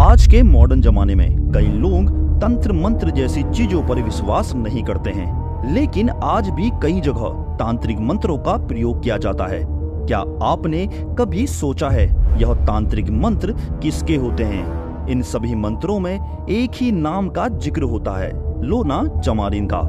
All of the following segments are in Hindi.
आज के मॉडर्न जमाने में कई लोग तंत्र मंत्र जैसी चीजों पर विश्वास नहीं करते हैं, लेकिन आज भी कई जगह तांत्रिक मंत्रों का प्रयोग किया जाता है। क्या आपने कभी सोचा है यह तांत्रिक मंत्र किसके होते हैं? इन सभी मंत्रों में एक ही नाम का जिक्र होता है, लोना चमारिन का।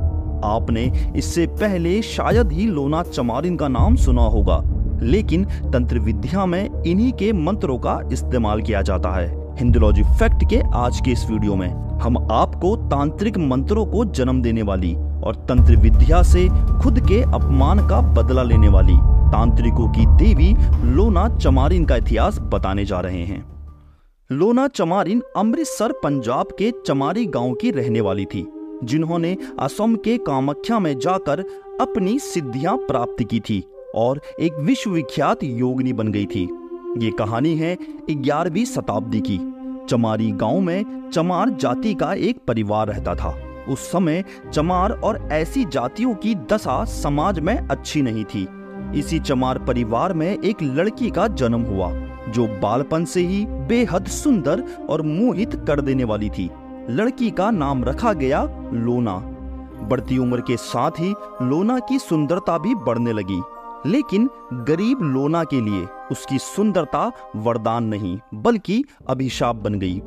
आपने इससे पहले शायद ही लोना चमारिन का नाम सुना होगा, लेकिन तंत्र विद्या में इन्हीं के मंत्रों का इस्तेमाल किया जाता है। हिंदुलॉजी फैक्ट के आज के इस वीडियो में हम आपको तांत्रिक मंत्रों को जन्म देने वाली और तंत्र विद्या से खुद के अपमान का बदला लेने वाली तांत्रिकों की देवी लोना चमारिन का इतिहास बताने जा रहे हैं। लोना चमारिन अमृतसर पंजाब के चमारी गांव की रहने वाली थी, जिन्होंने असम के कामाख्या में जाकर अपनी सिद्धियां प्राप्त की थी और एक विश्वविख्यात योगिनी बन गई थी। ये कहानी है 11वीं शताब्दी की। चमारी गांव में चमार जाति का एक परिवार रहता था। उस समय चमार और ऐसी जातियों की दशा समाज में अच्छी नहीं थी। इसी चमार परिवार में एक लड़की का जन्म हुआ, जो बालपन से ही बेहद सुंदर और मोहित कर देने वाली थी। लड़की का नाम रखा गया लोना। बढ़ती उम्र के साथ ही लोना की सुंदरता भी बढ़ने लगी, लेकिन गरीब लोना के लिए उसकी सुंदरता वरदान नहीं बल्कि अभिशाप बन गई।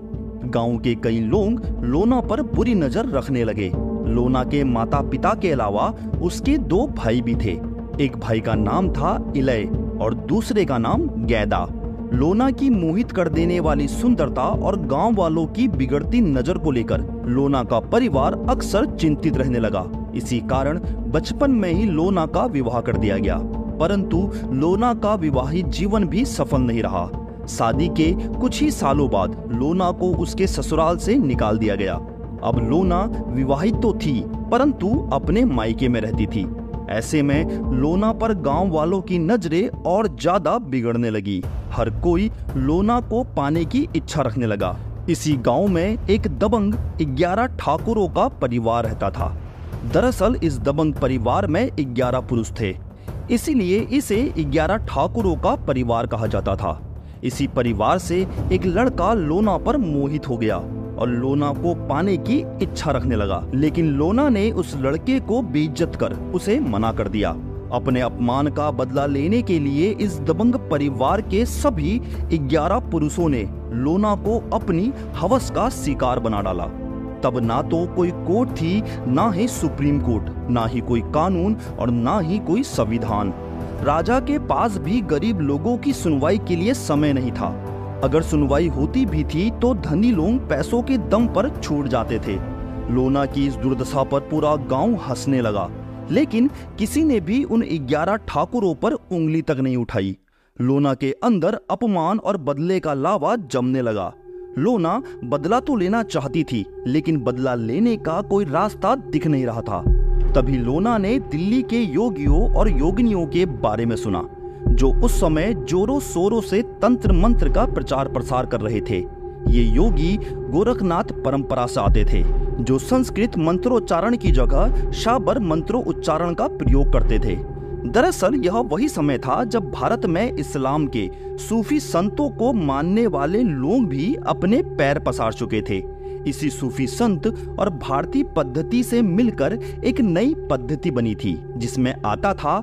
गांव के कई लोग लोना पर बुरी नजर रखने लगे। लोना के माता पिता के अलावा उसके 2 भाई भी थे। एक भाई का नाम था इलय और दूसरे का नाम गैदा। लोना की मोहित कर देने वाली सुंदरता और गांव वालों की बिगड़ती नजर को लेकर लोना का परिवार अक्सर चिंतित रहने लगा। इसी कारण बचपन में ही लोना का विवाह कर दिया गया, परंतु लोना का विवाहित जीवन भी सफल नहीं रहा। शादी के कुछ ही सालों बाद लोना को उसके ससुराल से निकाल दिया गया। अब लोना विवाहित तो थी, परंतु अपने मायके में रहती थी। ऐसे में लोना पर गांव वालों की नजरें और ज्यादा बिगड़ने लगी। हर कोई लोना को पाने की इच्छा रखने लगा। इसी गांव में एक दबंग 11 ठाकुरों का परिवार रहता था। दरअसल इस दबंग परिवार में 11 पुरुष थे, इसीलिए इसे 11 ठाकुरों का परिवार कहा जाता था। इसी परिवार से एक लड़का लोना पर मोहित हो गया और लोना को पाने की इच्छा रखने लगा, लेकिन लोना ने उस लड़के को बेइज्जत कर उसे मना कर दिया। अपने अपमान का बदला लेने के लिए इस दबंग परिवार के सभी 11 पुरुषों ने लोना को अपनी हवस का शिकार बना डाला। तब ना तो कोई कोर्ट थी, ना ही सुप्रीम कोर्ट, ना ही कोई कानून और ना ही कोई संविधान। राजा के पास भी गरीब लोगों की सुनवाई के लिए समय नहीं था। अगर सुनवाई होती भी थी तो धनी लोग पैसों के दम पर छूट जाते थे। लोना की इस दुर्दशा पर पूरा गांव हंसने लगा, लेकिन किसी ने भी उन 11 ठाकुरों पर उंगली तक नहीं उठाई। लोना के अंदर अपमान और बदले का लावा जमने लगा। लोना बदला तो लेना चाहती थी, लेकिन बदला लेने का कोई रास्ता दिख नहीं रहा था। तभी लोना ने दिल्ली के योगियों और योगिनियों के बारे में सुना, जो उस समय जोरों शोरों से तंत्र मंत्र का प्रचार प्रसार कर रहे थे। ये योगी गोरखनाथ परंपरा से आते थे, जो संस्कृत मंत्रोच्चारण की जगह शाबर मंत्रों उच्चारण का प्रयोग करते थे। दरअसल यह वही समय था जब भारत में इस्लाम के सूफी संतों को मानने वाले लोग भी अपने पैर पसार चुके थे। इसी सूफी संत और भारतीय पद्धति से मिलकर एक नई पद्धति बनी थी, जिसमें आता था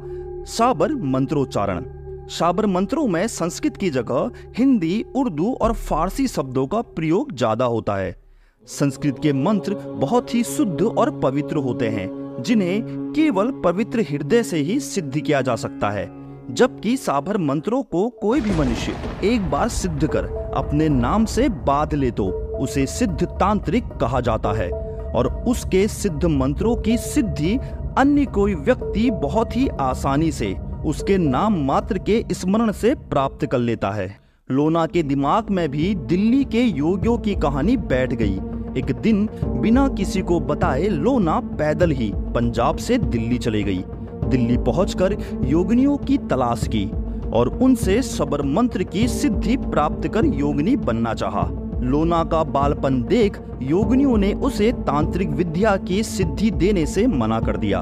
शाबर मंत्रोच्चारण। शाबर मंत्रों में संस्कृत की जगह हिंदी, उर्दू और फारसी शब्दों का प्रयोग ज्यादा होता है। संस्कृत के मंत्र बहुत ही शुद्ध और पवित्र होते हैं, जिन्हें केवल पवित्र हृदय से ही सिद्ध किया जा सकता है, जबकि शाबर मंत्रों को कोई भी मनुष्य एक बार सिद्ध कर अपने नाम से बांध ले तो उसे सिद्ध तांत्रिक कहा जाता है, और उसके सिद्ध मंत्रों की सिद्धि अन्य कोई व्यक्ति बहुत ही आसानी से उसके नाम मात्र के स्मरण से प्राप्त कर लेता है। लोना के दिमाग में भी दिल्ली के योगियों की कहानी बैठ गई। एक दिन बिना किसी को बताए लोना पैदल ही पंजाब से दिल्ली चली गई। दिल्ली पहुंचकर योगिनियों की तलाश की और उनसे शबर मंत्र की सिद्धि प्राप्त कर योगिनी बनना चाहा। लोना का बालपन देख योगिनियों ने उसे तांत्रिक विद्या की सिद्धि देने से मना कर दिया।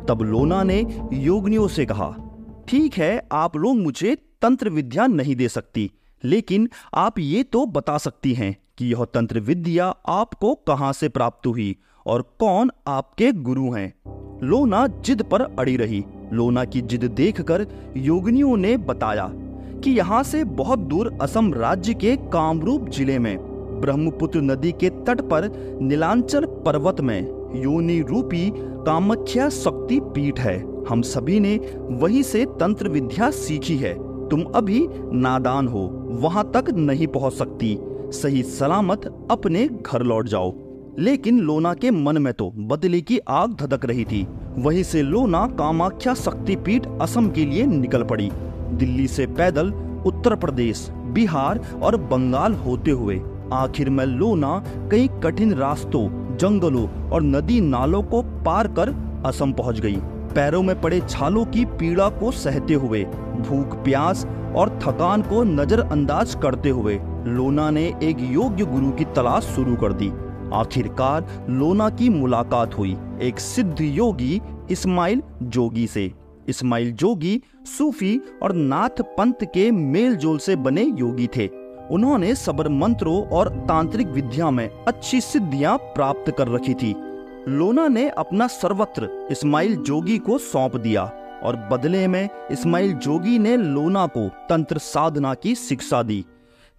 तब लोना ने योगिनियों से कहा, ठीक है, आप लोग मुझे तंत्र विद्या नहीं दे सकती, लेकिन आप ये तो बता सकती हैं कि यह तंत्र विद्या आपको कहां से प्राप्त हुई और कौन आपके गुरु हैं। लोना जिद पर अड़ी रही। लोना की जिद देखकर योगिनियों ने बताया कि यहाँ से बहुत दूर असम राज्य के कामरूप जिले में ब्रह्मपुत्र नदी के तट पर नीलांचल पर्वत में योनि रूपी कामाख्या शक्ति पीठ है। हम सभी ने वहीं से तंत्र विद्या सीखी है। तुम अभी नादान हो, वहां तक नहीं पहुंच सकती। सही सलामत अपने घर लौट जाओ। लेकिन लोना के मन में तो बदले की आग धधक रही थी। वहीं से लोना कामाख्या शक्तिपीठ असम के लिए निकल पड़ी। दिल्ली से पैदल उत्तर प्रदेश, बिहार और बंगाल होते हुए आखिर में लोना कई कठिन रास्तों, जंगलों और नदी नालों को पार कर असम पहुंच गई। पैरों में पड़े छालों की पीड़ा को सहते हुए, भूख प्यास और थकान को नजरअंदाज करते हुए लोना ने एक योग्य गुरु की तलाश शुरू कर दी। आखिरकार लोना की मुलाकात हुई एक सिद्ध योगी इस्माइल जोगी से। इस्माइल जोगी सूफी और नाथ पंथ के मेलजोल से बने योगी थे। उन्होंने सबर मंत्रों और तांत्रिक विद्या में अच्छी सिद्धियां प्राप्त कर रखी थी। लोना ने अपना सर्वत्र इस्माइल जोगी को सौंप दिया और बदले में इस्माइल जोगी ने लोना को तंत्र साधना की शिक्षा दी।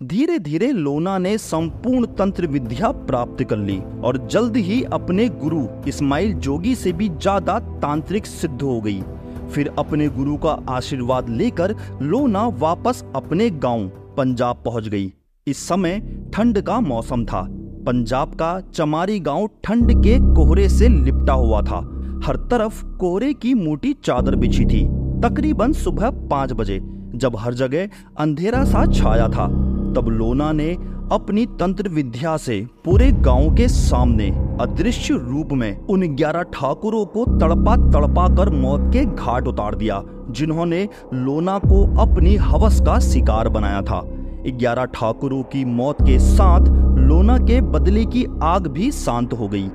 धीरे धीरे लोना ने संपूर्ण तंत्र विद्या प्राप्त कर ली और जल्द ही अपने गुरु इस्माइल जोगी से भी ज्यादा तांत्रिक सिद्ध हो गई। फिर अपने गुरु का आशीर्वाद लेकर लोना वापस अपने गांव पंजाब पहुंच गई। इस समय ठंड का मौसम था। पंजाब का चमारी गांव ठंड के कोहरे से लिपटा हुआ था। हर तरफ कोहरे की मोटी चादर बिछी थी। तकरीबन सुबह 5 बजे जब हर जगह अंधेरा सा छाया था, तब लोना ने अपनी तंत्र विद्या से पूरे गांव के सामने अदृश्य रूप में उन 11 ठाकुरों को तड़पा तड़पा कर मौत के घाट उतार दिया, जिन्होंने लोना को अपनी हवस का शिकार बनाया था। 11 ठाकुरों की मौत के साथ लोना के बदले की आग भी शांत हो गई।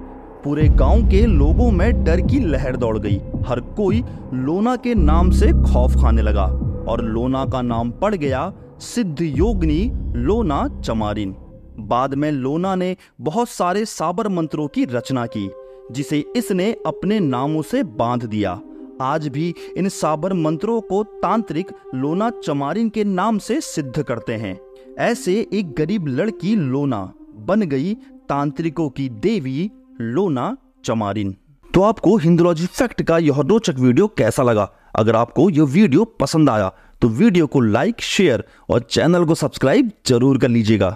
पूरे गांव के लोगों में डर की लहर दौड़ गई। हर कोई लोना के नाम से खौफ खाने लगा और लोना का नाम पड़ गया सिद्ध योगिनी लोना चमारिन। बाद में लोना ने बहुत सारे साबर मंत्रों की रचना की, जिसे इसने अपने नामों से बांध दिया। आज भी इन साबर मंत्रों को तांत्रिक लोना चमारिन के नाम से सिद्ध करते हैं। ऐसे एक गरीब लड़की लोना बन गई तांत्रिकों की देवी लोना चमारिन। तो आपको हिंदुलॉजी फैक्ट का यह रोचक वीडियो कैसा लगा? अगर आपको यह वीडियो पसंद आया तो वीडियो को लाइक, शेयर और चैनल को सब्सक्राइब जरूर कर लीजिएगा।